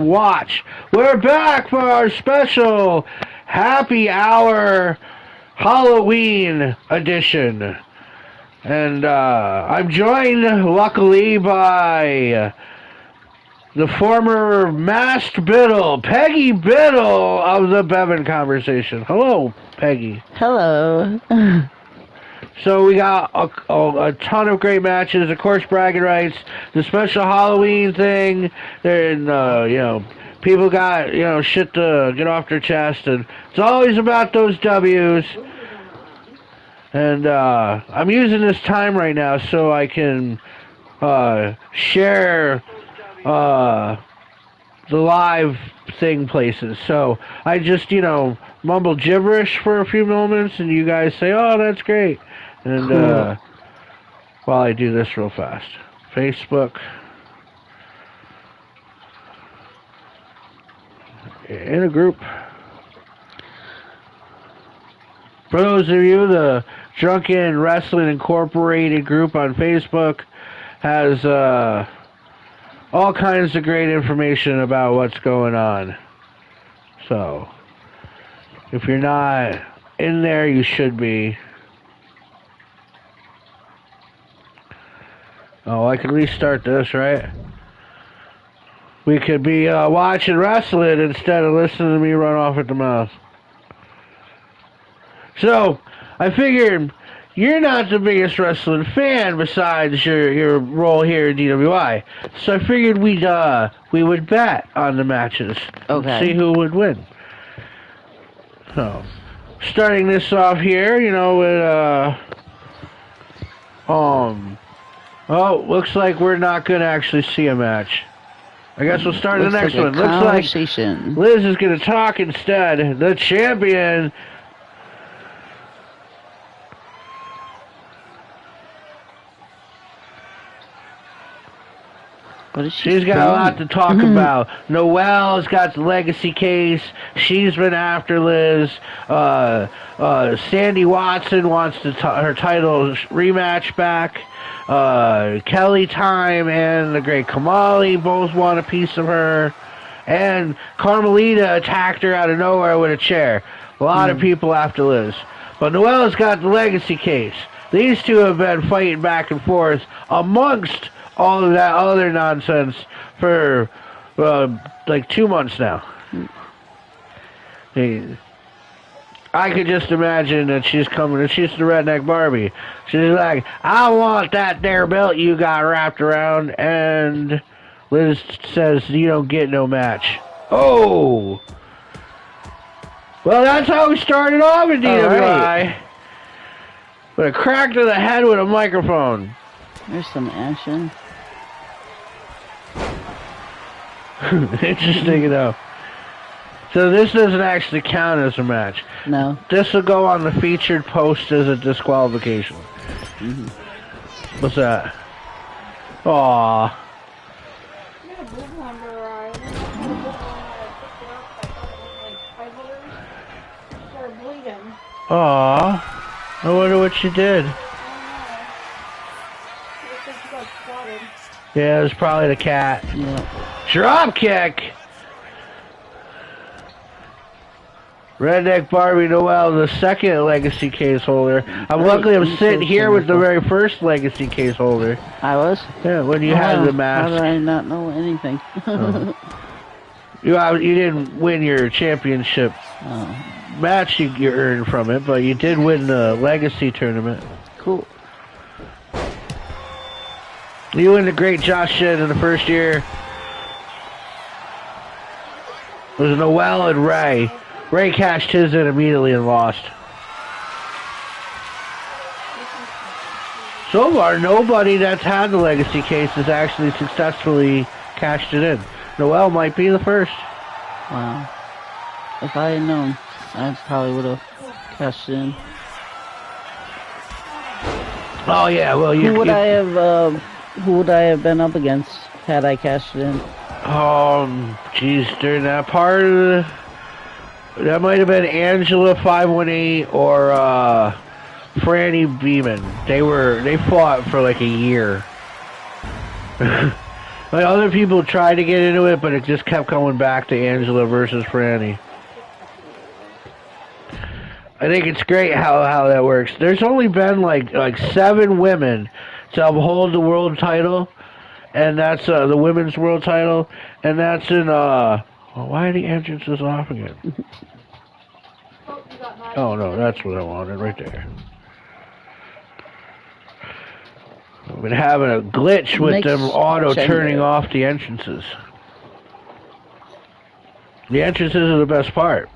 Watch. We're back for our special happy hour Halloween edition. And I'm joined, luckily, by the former masked Biddle, Peggy Biddle of the Bevan Conversation. Hello, Peggy. Hello. So we got a ton of great matches. Of course, bragging rights, the special Halloween thing. And people got shit to get off their chest, and it's always about those W's. And I'm using this time right now so I can share the live thing places. So I just mumble gibberish for a few moments, and you guys say, "Oh, that's great." And Cool. while I do this real fast, Facebook, in a group. For those of you, the Drunken Wrestling Incorporated group on Facebook has all kinds of great information about what's going on. So, if you're not in there, you should be. Oh, I can restart this, right? We could be watching wrestling instead of listening to me run off at the mouth. So, I figured you're not the biggest wrestling fan besides your role here in DWI. So I figured we would bet on the matches. Okay. And see who would win. So, starting this off here, with oh, looks like we're not going to actually see a match. I guess we'll start the next one. Looks like Liz is going to talk instead. The champion. What is She's got a lot to talk about. Noelle's got the legacy case. She's been after Liz. Sandy Watson wants her title rematch back. Kelly Time and the Great Kamali both want a piece of her. And Carmelita attacked her out of nowhere with a chair. A lot of people after Liz. But Noelle's got the legacy case. These two have been fighting back and forth amongst all of that other nonsense for like 2 months now. I could just imagine that she's coming, and she's the redneck Barbie. She's like, "I want that there belt you got wrapped around," and Liz says, "You don't get no match." Oh! Well, that's how we started off in DWI. Right. With a crack to the head with a microphone. There's some action. Interesting enough. So this doesn't actually count as a match. No. This will go on the featured post as a disqualification. What's that? Aww. Aww. I wonder what she did. Yeah, it was probably the cat. Yeah. Drop kick! Redneck Barbie Noelle, the second legacy case holder. Luckily I'm sitting here with the very first legacy case holder. I was? Yeah, when you had the mask. How did I not know anything? You didn't win your championship match you earned from it, but you did win the legacy tournament. Cool. You and the great Josh Shedd in the first year. It was Noelle and Ray. Ray cashed his in immediately and lost. So far, nobody that's had the legacy case has actually successfully cashed it in. Noelle might be the first. Wow. If I had known, I probably would have cashed it in. Oh yeah, well who would I have been up against had I cashed it in? Geez, during that part of that might have been Angela 518 or Franny Beeman. They fought for like a year. Like, other people tried to get into it, but it just kept coming back to Angela versus Franny. I think it's great how that works. There's only been like 7 women to uphold the world title, and that's the women's world title, and that's in why are the entrances off again? Oh no, that's what I wanted right there. I've been having a glitch with them auto turning off the entrances. The entrances are the best part.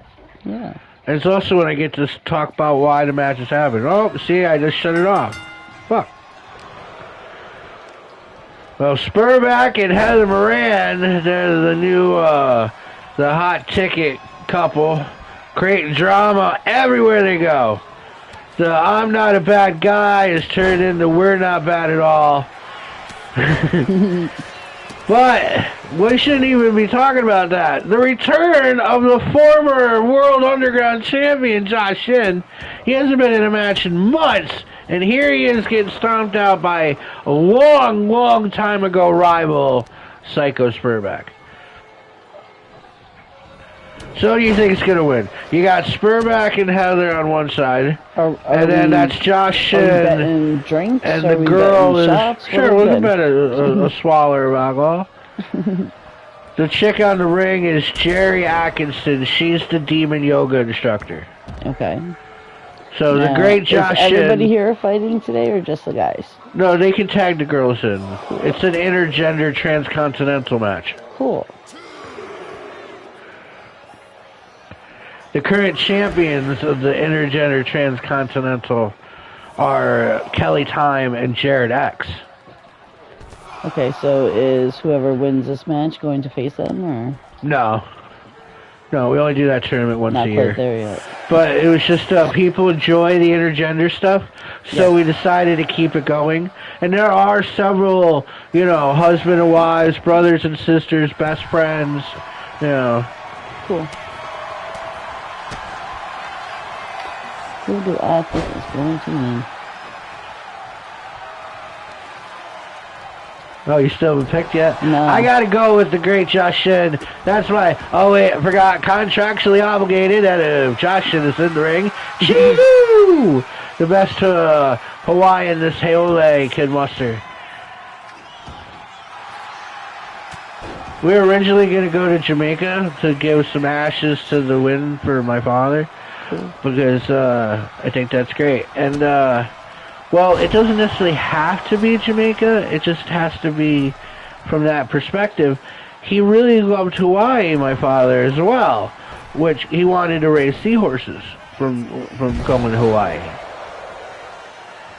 Yeah. And it's also when I get to talk about why the matches happen. Oh, see, I just shut it off. Fuck. Well, Spurback and Heather Moran, they're the new, the hot ticket couple, creating drama everywhere they go. The I'm not a bad guy is turned into we're not bad at all. But we shouldn't even be talking about that. The return of the former World Underground Champion, Josh Shin. He hasn't been in a match in months, and here he is getting stomped out by a long, long time ago rival, Psycho Spurback. So who do you think is going to win? You got Spurback and Heather on one side, and then that's Josh Shin, drinks, and the girl is... shots? Sure, we'll bet a swaller of alcohol. The chick on the ring is Jerry Atkinson. She's the demon yoga instructor. Okay. So now, the great Josh Shin... Is everybody here fighting today, or just the guys? No, they can tag the girls in. Cool. It's an intergender transcontinental match. Cool. The current champions of the intergender transcontinental are Kelly Time and Jared X. Okay, so is whoever wins this match going to face them, or? No. No, we only do that tournament once a year. Not quite there yet. But it was just people enjoy the intergender stuff, so we decided to keep it going. And there are several, husband and wives, brothers and sisters, best friends, Cool. Who do I think is going to win? Oh, you still haven't picked yet? No. I gotta go with the great Josh Shin. That's why. Oh wait, I forgot. Contractually obligated that if Josh Shin is in the ring, chee-hoo! The best Hawaiian this Haole can muster. We were originally gonna go to Jamaica to give some ashes to the win for my father. Because I think that's great. And, well, it doesn't necessarily have to be Jamaica. It just has to be from that perspective. He really loved Hawaii, my father, as well, which he wanted to raise seahorses from going to Hawaii.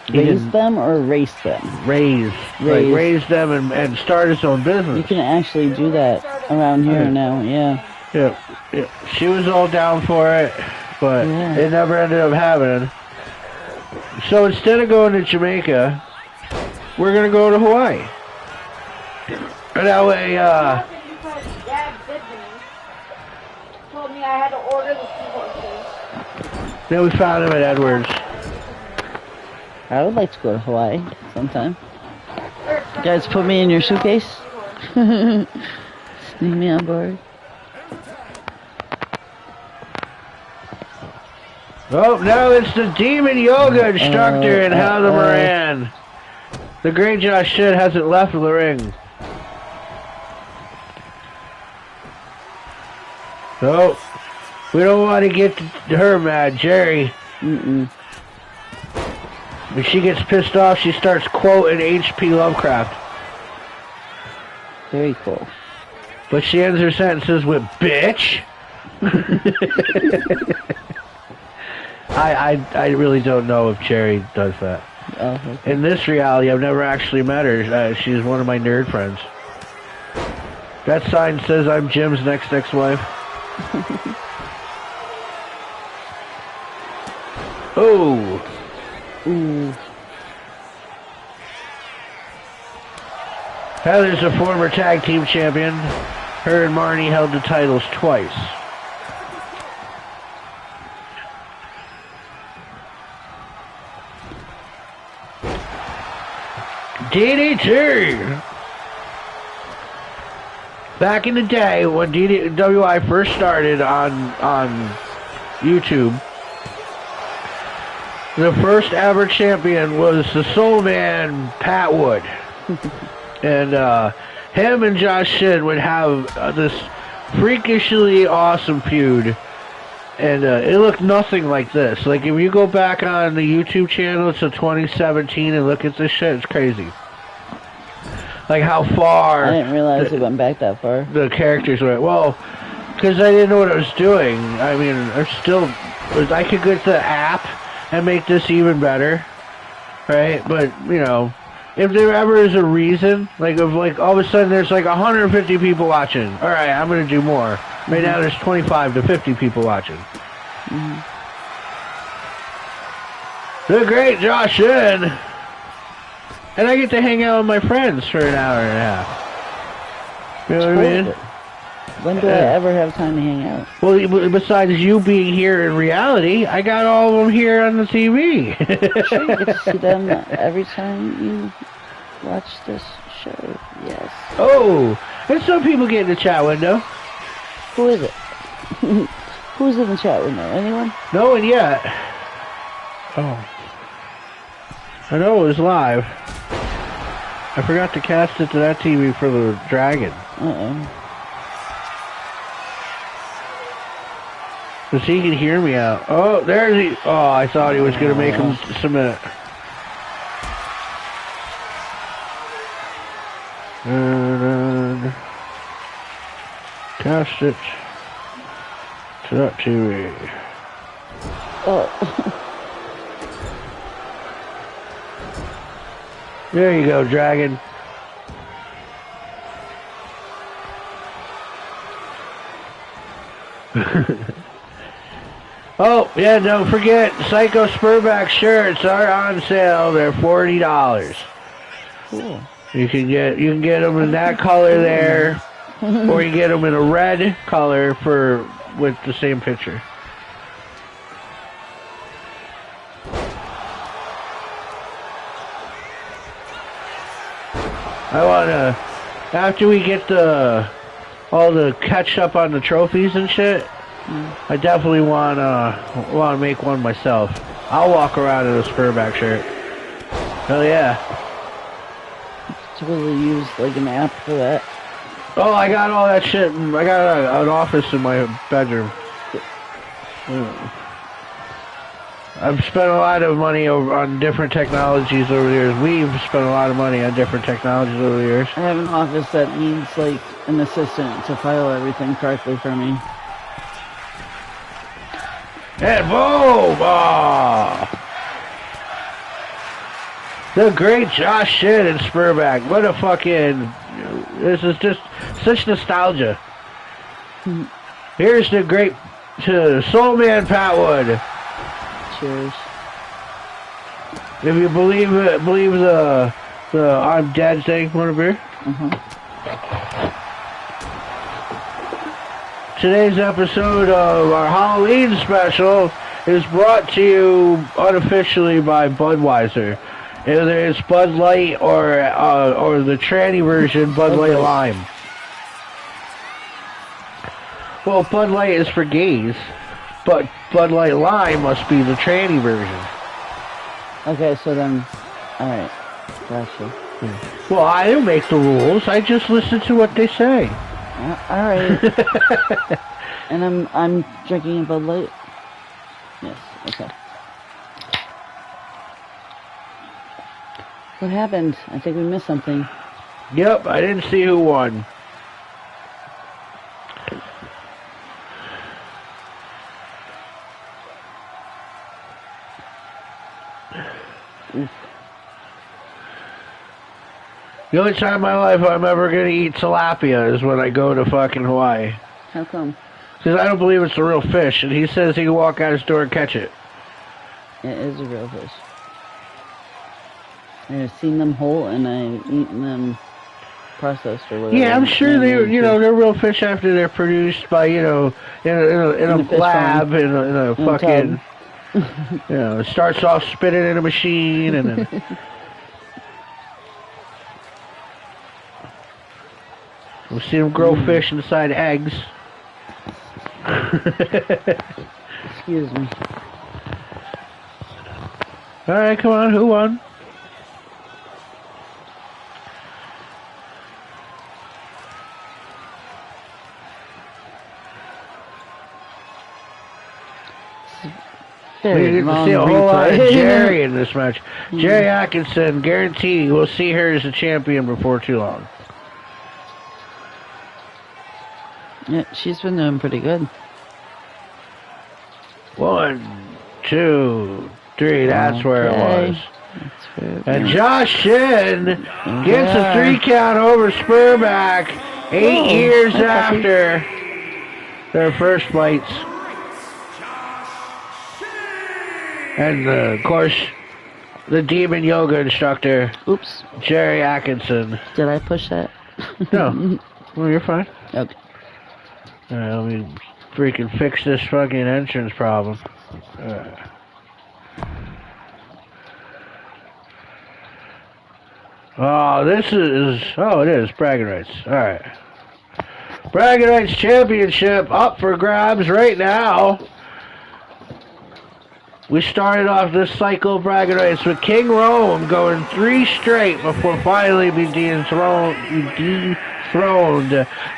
Raise them or race them? Raise. Like, raise them and start his own business. You can actually do that around here now, yeah. Yeah. She was all down for it. But it never ended up happening. So instead of going to Jamaica, we're going to go to Hawaii. And that way, Dad did to me. Told me I had to order the seahorses. Then we found him at Edwards. I would like to go to Hawaii sometime. You guys put me in your suitcase. Sneak me on board. Oh, no, it's the Demon Yoga instructor in Heather Moran. The great Josh Shin hasn't left the ring. Oh, we don't want to get her mad, Jerry. When she gets pissed off, she starts quoting H.P. Lovecraft. Very cool. But she ends her sentences with, bitch. I really don't know if Cherry does that. Oh, okay. In this reality, I've never actually met her. She's one of my nerd friends. That sign says I'm Jim's next ex-wife. Oh. Ooh. Heather's a former tag team champion. Her and Marnie held the titles twice. DDT! back in the day when DWI first started on YouTube, the first ever champion was the Soul Man, Pat Wood. And him and Josh Shin would have this freakishly awesome feud. And it looked nothing like this. Like, if you go back on the YouTube channel to 2017 and look at this shit, it's crazy. Like, how far... I didn't realize it went back that far. The characters went. Well, because I didn't know what I was doing. I mean, I could get the app and make this even better. Right? But, you know, if there ever is a reason, like, if, like, all of a sudden there's, like, 150 people watching. Alright, I'm going to do more. Right now there's 25 to 50 people watching. The great Josh Shin. And I get to hang out with my friends for an hour and a half. You know what I mean? When do I ever have time to hang out? Well, besides you being here in reality, I got all of them here on the TV. Sure, you get to see them every time you watch this show. Yes. Oh, and some people get in the chat window. Who is it? Who's in the chat window? Anyone? No one yet. Oh. I know it was live. I forgot to cast it to that TV for the dragon. Uh-oh. So he can hear me out. Oh, there's he. Oh, I thought he was going to make him submit. And cast it to that TV. Oh. There you go, dragon. Oh, yeah, don't forget, Psycho Spurback shirts are on sale. They're $40. Cool. You can get them in that color there, or you get them in a red color with the same picture. I wanna, after we get all the catch up on the trophies and shit, I definitely wanna make one myself. I'll walk around in a Spurback shirt. Hell yeah. Totally use like an app for that. Oh, I got all that shit. I got an office in my bedroom. I've spent a lot of money on different technologies over the years. We've spent a lot of money on different technologies over the years. I have an office that needs like an assistant to file everything correctly for me. And boom! Oh. The great Josh Shin and Spurback. What a fucking... This is just such nostalgia. Here's the great Soul Man Pat Wood. Cheers. If you believe the I'm dead thing, want a beer? Today's episode of our Halloween special is brought to you unofficially by Budweiser. Either it's Bud Light or the tranny version, Bud Light Lime. Well, Bud Light is for gays, but Bud Light Lime must be the tranny version. Okay, so then, alright, gotcha. Well, I don't make the rules. I just listen to what they say. Alright. And I'm drinking a Bud Light? Yes, okay. What happened? I think we missed something. Yep, I didn't see who won. Oof. The only time in my life I'm ever going to eat tilapia is when I go to fucking Hawaii. How come? Because I don't believe it's a real fish, and he says he can walk out his door and catch it. It is a real fish. I've seen them whole and I've eaten them processed or whatever. Yeah, I'm sure they're real fish after they're produced by, in a lab, in a fucking, it starts off spinning in a machine and then... We'll see them grow fish inside eggs. Excuse me. Alright, come on, who won? We Very get to long see a whole lot of replay. Jerry in this match. Jerry Atkinson, guarantee we'll see her as a champion before too long. Yeah, she's been doing pretty good. 1, 2, 3, that's where it Okay. was. That's fair. And Josh Shin gets a 3 count over Spurback 8 years hi, puppy. after their first fights. And of course, the demon yoga instructor, Oops. Jerry Atkinson. Did I push that? No. Well, you're fine. Okay. Let me freaking fix this fucking entrance problem. Oh, this is... Oh, it is. Bragging rights. Alright. Bragging rights championship up for grabs right now. We started off this cycle of bragging rights with King Rome going 3 straight before finally being dethroned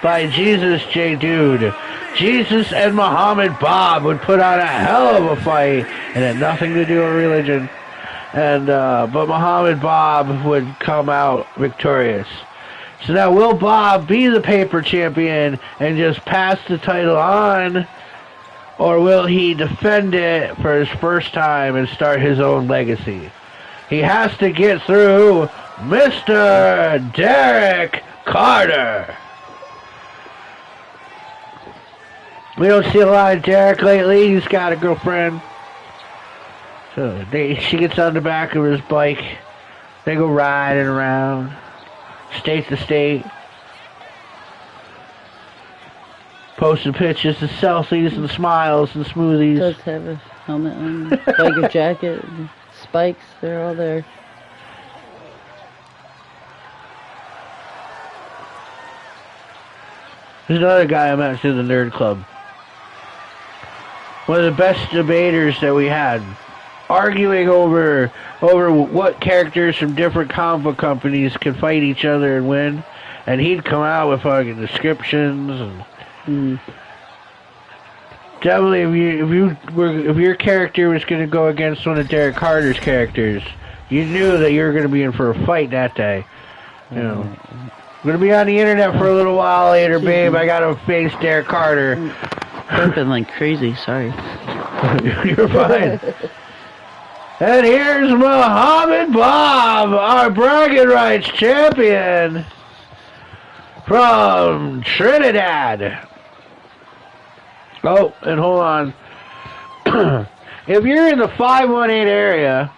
by Jesus J. Dude. Jesus and Muhammad Bob would put on a hell of a fight and had nothing to do with religion. And but Muhammad Bob would come out victorious. So now will Bob be the paper champion and just pass the title on? Or will he defend it for his first time and start his own legacy? He has to get through Mr. Derek Carter. We don't see a lot of Derek lately. He's got a girlfriend. So she gets on the back of his bike. They go riding around, state to state. Posting pictures of selfies and smiles and smoothies. Does have a helmet on, biker jacket, spikes, they're all there. There's another guy I met through the Nerd Club. One of the best debaters that we had. Arguing over what characters from different comic book companies could fight each other and win. And he'd come out with fucking descriptions and... Definitely, if your character was going to go against one of Derek Carter's characters, you knew that you were going to be in for a fight that day. You know, I'm going to be on the internet for a little while later, babe. I got to face Derek Carter. Jumping like crazy, sorry. You're fine. And here's Muhammad Bob, our bragging rights champion from Trinidad. Oh, and hold on. If you're in the 518 area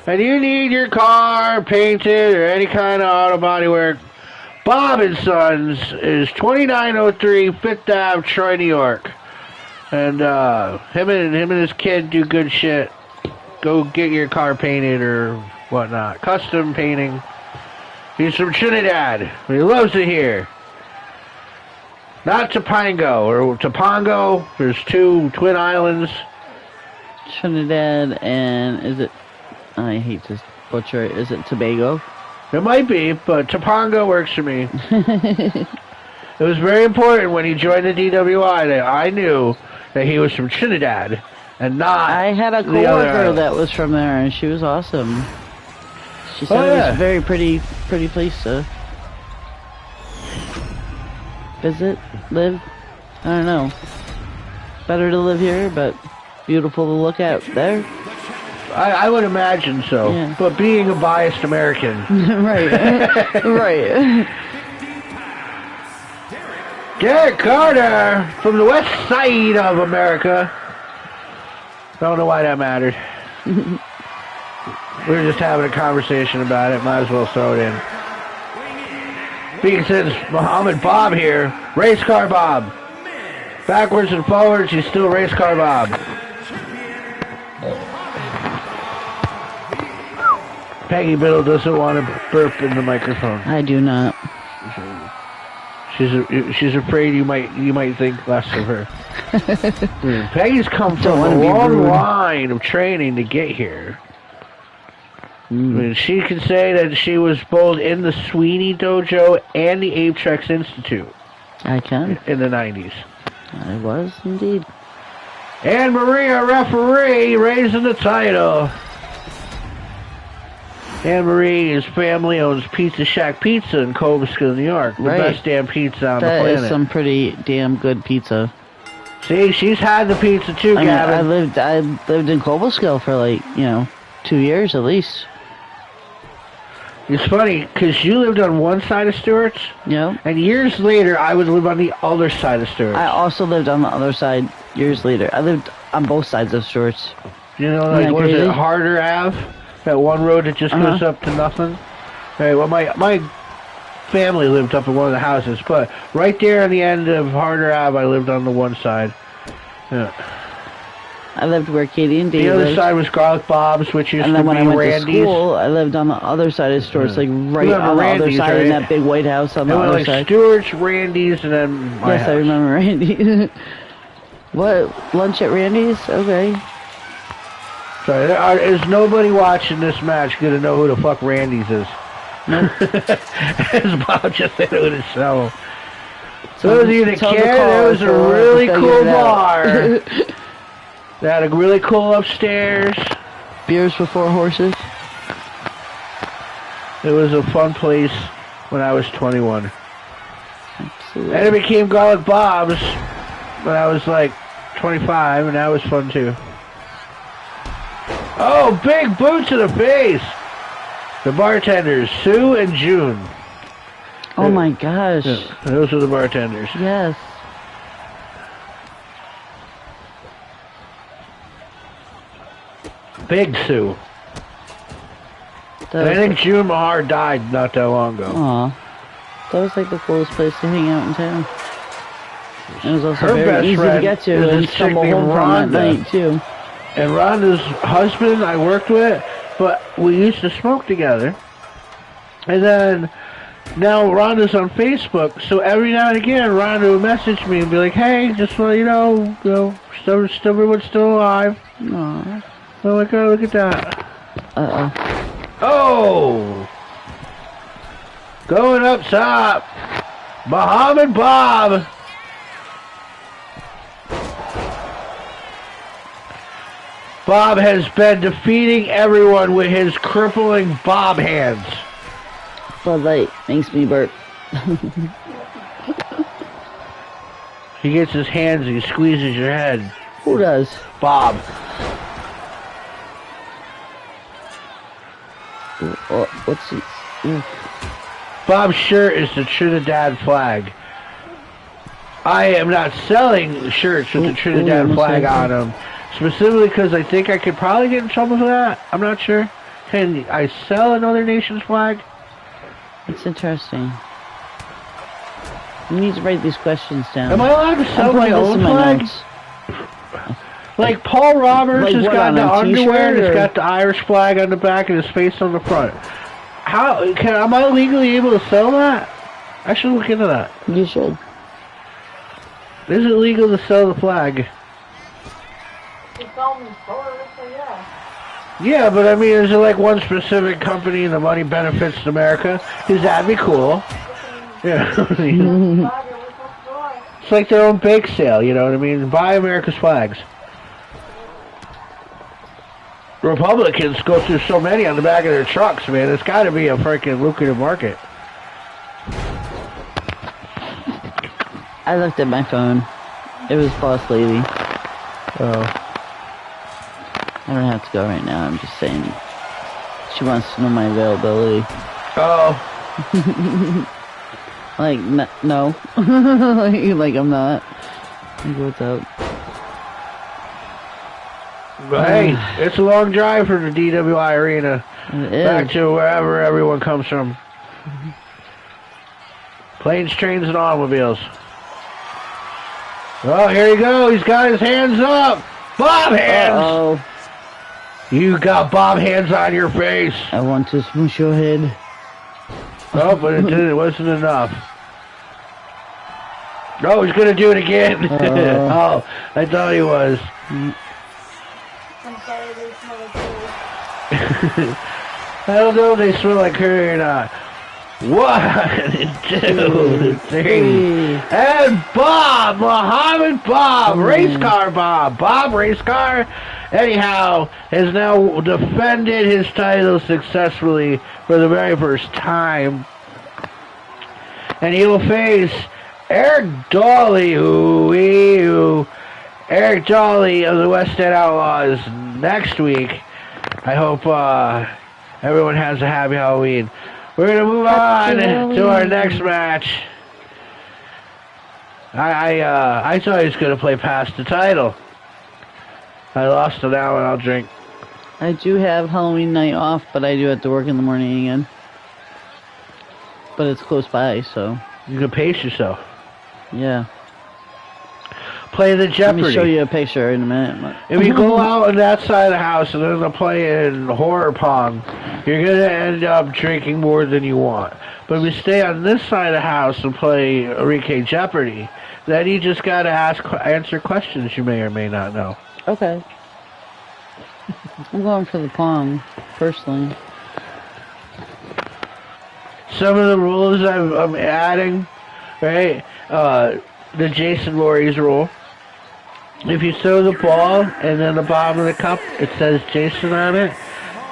and you need your car painted or any kind of auto body work, Bob and Sons is 2903 Fifth Ave, Troy, New York. And him and his kid do good shit. Go get your car painted or whatnot. Custom painting. He's from Trinidad. He loves it here. Not Topanga or Topongo. There's 2 twin islands. Trinidad and is it? I hate to butcher it. Is it Tobago? It might be, but Topongo works for me. It was very important when he joined the DWI that I knew that he was from Trinidad and not. I had a the other coworker island. that was from there, and she was awesome. She said it was a very pretty place to visit, live. I don't know. Better to live here, but beautiful to look at there. I would imagine so. Yeah. But being a biased American. Right. Right. Derek Carter from the west side of America. Don't know why that mattered. We were just having a conversation about it. Might as well throw it in. Being since Muhammad Bob here, race car Bob. Backwards and forwards, he's still race car Bob. Peggy Biddle doesn't want to burp in the microphone. I do not. She's afraid you might think less of her. Peggy's come Don't from a wanna be long rude. line of training to get here. I mean, she can say that she was both in the Sweeney Dojo and the Apex Institute I can. in the 90s. I was indeed. And Maria, referee, raising the title. Anne Marie's family owns Pizza Shack Pizza in Cobleskill, New York. The Right. best damn pizza on the That planet. is some pretty damn good pizza. See, she's had the pizza too, I mean, Gavin. I lived in Cobleskill for like, 2 years at least. It's funny, because you lived on one side of Stewart's, Yep. and years later, I would live on the other side of Stewart's. I also lived on the other side years later. I lived on both sides of Stewart's. You know, Isn't like, that was it crazy? Harder Ave? That one road that just goes up to nothing? Right, well, my family lived up in one of the houses, but right there on the end of Harder Ave, I lived on the one side. Yeah. I lived where Katie and Dave The other lived. side was Garlic Bob's, which used And to then when be I went Randy's. to school, I lived on the other side of Stewart's, like right remember on the other Randy's, side in right? that big white house on It the went other like side. Stewart's, Randy's, and then my Yes, house. I remember Randy. What? Lunch at Randy's? Okay. Sorry, is nobody watching this match going to know who the fuck Randy's is? As Bob just said it with his show. So those of you that tell the care, there caller was a so we'll have to really figure cool it out. bar. They had a really cool upstairs. Beers before horses. It was a fun place when I was 21. Absolutely. And it became Garlic Bob's when I was like 25, and that was fun too. Oh, big boot to the face! The bartenders, Sue and June. Oh my gosh. Yeah, those are the bartenders. Yes. Big Sue. And I think June Mahar died not that long ago. Aw. That was like the coolest place to hang out in town. It was also Her very best easy to friend get to is and this chick stumble named home from that Rhonda. night too. And Rhonda's husband I worked with, but we used to smoke together. And then now Rhonda's on Facebook, so every now and again Rhonda would message me and be like, "Hey, just so you know, still everyone's still alive." Aw. Oh my God, look at that! Uh-oh. Oh, going up top, Muhammad Bob. Bob has been defeating everyone with his crippling Bob hands. Bud Light makes me burp. He gets his hands and he squeezes your head. Who does? Bob. What's he? Ooh. Bob's shirt is the Trinidad flag. I am not selling shirts with the Trinidad almost flag like on them. Specifically because I think I could probably get in trouble for that. I'm not sure. Can I sell another nation's flag? It's interesting. You need to write these questions down. Am I allowed to I'm sell putting my this own in my flag? notes. Like Paul Roberts Like has what, got on the a underwear, t-shirt, it's or- got the Irish flag on the back and his face on the front. Am I legally able to sell that? I should look into that. You should. Is it legal to sell the flag? It's all in the store, so yeah. Yeah, but I mean, is it like one specific company and the money benefits America? Because that'd be cool. Yeah. It's like their own bake sale, you know what I mean? Buy America's flags. Republicans go through so many on the back of their trucks, man. It's got to be a freaking lucrative market. I looked at my phone. It was Boss Lady. Oh. I don't have to go right now. I'm just saying. She wants to know my availability. Oh. Like, no. like, I'm not. Like, what's up? But hey, it's a long drive from the DWI Arena It is. back to wherever everyone comes from. Planes, trains, and automobiles. Oh, here you go. He's got his hands up. Bob hands. Uh-oh. You got Bob hands on your face. I want to smoosh your head. Oh, but it wasn't enough. Oh, he's gonna do it again. Uh-oh. Oh, I thought he was. I'm sorry, they smell like food. I don't know if they smell like curry or not. 1, 2, 3. And Bob, Muhammad Bob, race car Bob race car, anyhow, has now defended his title successfully for the very first time. And he will face Eric Dawley, Eric Dawley of the West End Outlaws next week. I hope everyone has a happy Halloween. We're going to move on to our next match. I thought he was going to play past the title. I lost to that one. I'll drink. I do have Halloween night off, but I do have to work in the morning again. But it's close by, so... You can pace yourself. Yeah. Play the Jeopardy. Let me show you a picture in a minute. If you go out on that side of the house and then play in horror pong, you're going to end up drinking more than you want. But if you stay on this side of the house and play Enrique Jeopardy, then you just got to answer questions you may or may not know. Okay. I'm going for the pong, personally. Some of the rules I'm adding, right? The Jason Voorhees rule. If you throw the ball and then the bottom of the cup, it says Jason on it,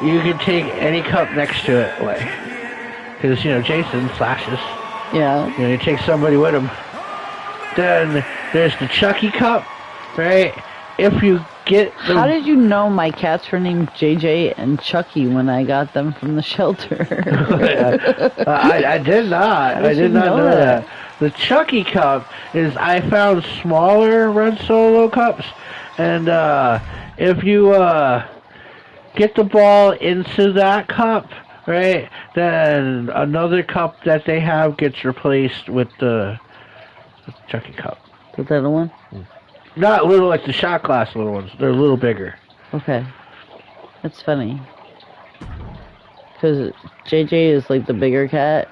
you can take any cup next to it away. Because, Jason slashes. Yeah. You take somebody with him. Then there's the Chucky cup, right? If you get the... How did you know my cats were named JJ and Chucky when I got them from the shelter? I did not. I did not know that. The Chucky cup is, I found smaller Red Solo cups, and if you get the ball into that cup, right, then another cup that they have gets replaced with the Chucky cup. The little one? Not little like the shot glass little ones. They're a little bigger. Okay. That's funny. Because JJ is like the bigger cat.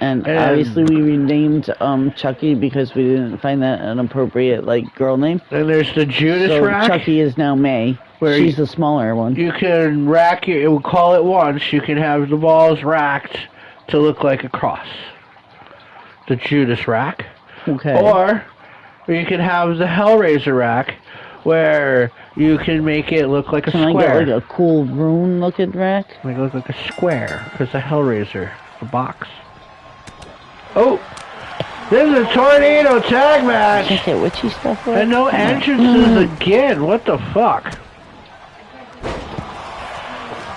And obviously we renamed Chucky because we didn't find that an appropriate girl name. And there's the Judas so rack. Chucky is now May. Where she's the smaller one. You can rack it. We'll call it once. You can have the balls racked to look like a cross. The Judas rack. Okay. Or you can have the Hellraiser rack, where you can make it look like a square. Can I get a cool rune looking rack? Make it look like a square, because the Hellraiser, the box. Oh, this is a tornado tag match. Can't get witchy stuff. And no entrances again. What the fuck?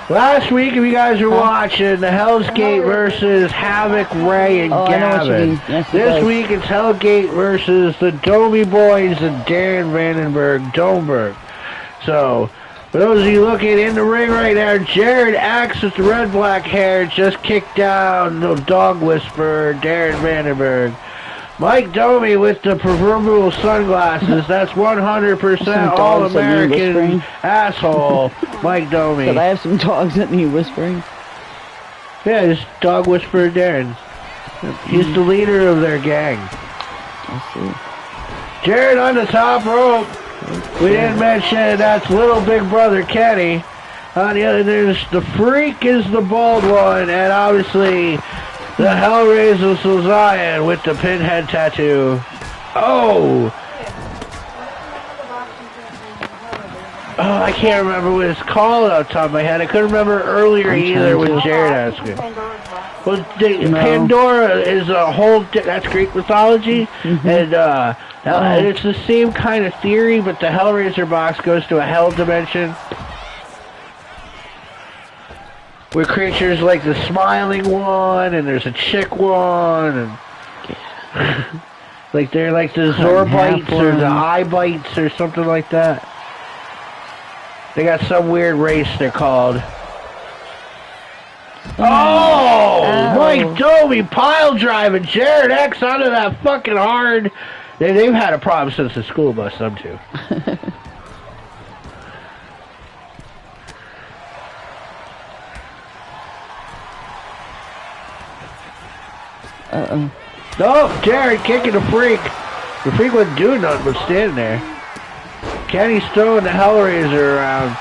Last week, if you guys were watching, the Hell's Gate versus Havoc, Ray, and Gavin. Yes, this week, it's Hellgate versus the Domi Boys and Darren Vandenberg, Domberg. So, for those of you looking in the ring right now, Jared X with the red-black hair just kicked down the dog whisperer, Darren Vandenberg. Mike Domi with the proverbial sunglasses. That's 100% all-American asshole, Mike Domi. But I have some dogs that need whispering. Yeah, just dog whisperer Darren. He's the leader of their gang. I Jared on the top rope. We didn't mention that's little big brother Kenny. On the other, there's the Freak is the bald one, and obviously the Hellraiser Zion with the pinhead tattoo. Oh! Oh, I can't remember what it's called off the top of my head. I couldn't remember earlier either when Jared asked me. Well, Pandora is a whole... That's Greek mythology, and it's the same kind of theory, but the Hellraiser box goes to a hell dimension where creatures like the smiling one, and there's a chick one, and like they're like the Zorbites or the Eye Bites or something like that. They got some weird race they're called. Oh! Mike Domi pile driving Jared X onto that fucking hard. They've had a problem since the school bus, them two. Uh-oh. Oh, Jared kicking the Freak. The Freak wasn't doing nothing but standing there. Kenny's throwing the Hellraiser around.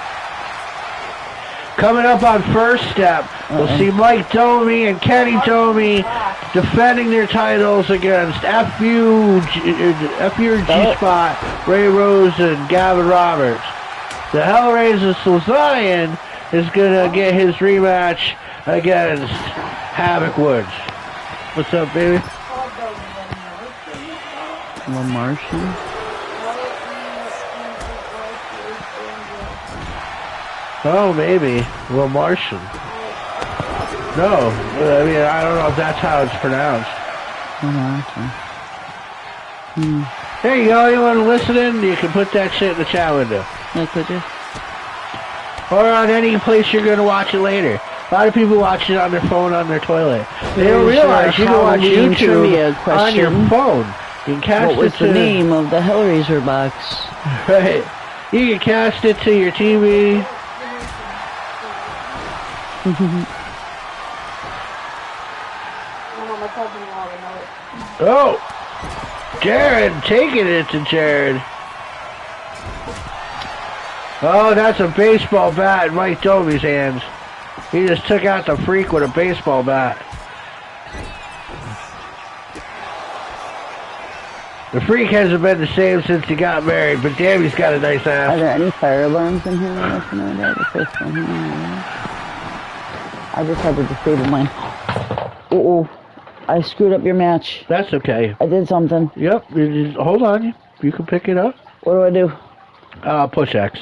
Coming up on first step, we'll see Mike Domi and Kenny Domi defending their titles against FU G-Spot, Ray Rose, and Gavin Roberts. The Hellraiser Slian is going to get his rematch against Havoc Woods. What's up, baby? Martian. Oh, maybe. Well, Martian. No, I mean, I don't know if that's how it's pronounced. There you go. You want to listen in? You can put that shit in the chat window. Yeah, could you? Or on any place you're going to watch it later. A lot of people watch it on their phone, on their toilet. They don't realize you can watch Halloween trivia YouTube on your question. phone. You can cast What was it the to name of the Hellraiser box? Right. You can cast it to your TV. Oh! Jared taking it to Jared. Oh, that's a baseball bat in Mike Domi's hands. He just took out the Freak with a baseball bat. The Freak hasn't been the same since he got married, but damn, he's got a nice Are ass. there any fire alarms in here? I just had to disable mine. Uh-oh. I screwed up your match. That's okay. I did something. Yep, hold on. You can pick it up. What do I do? Push X.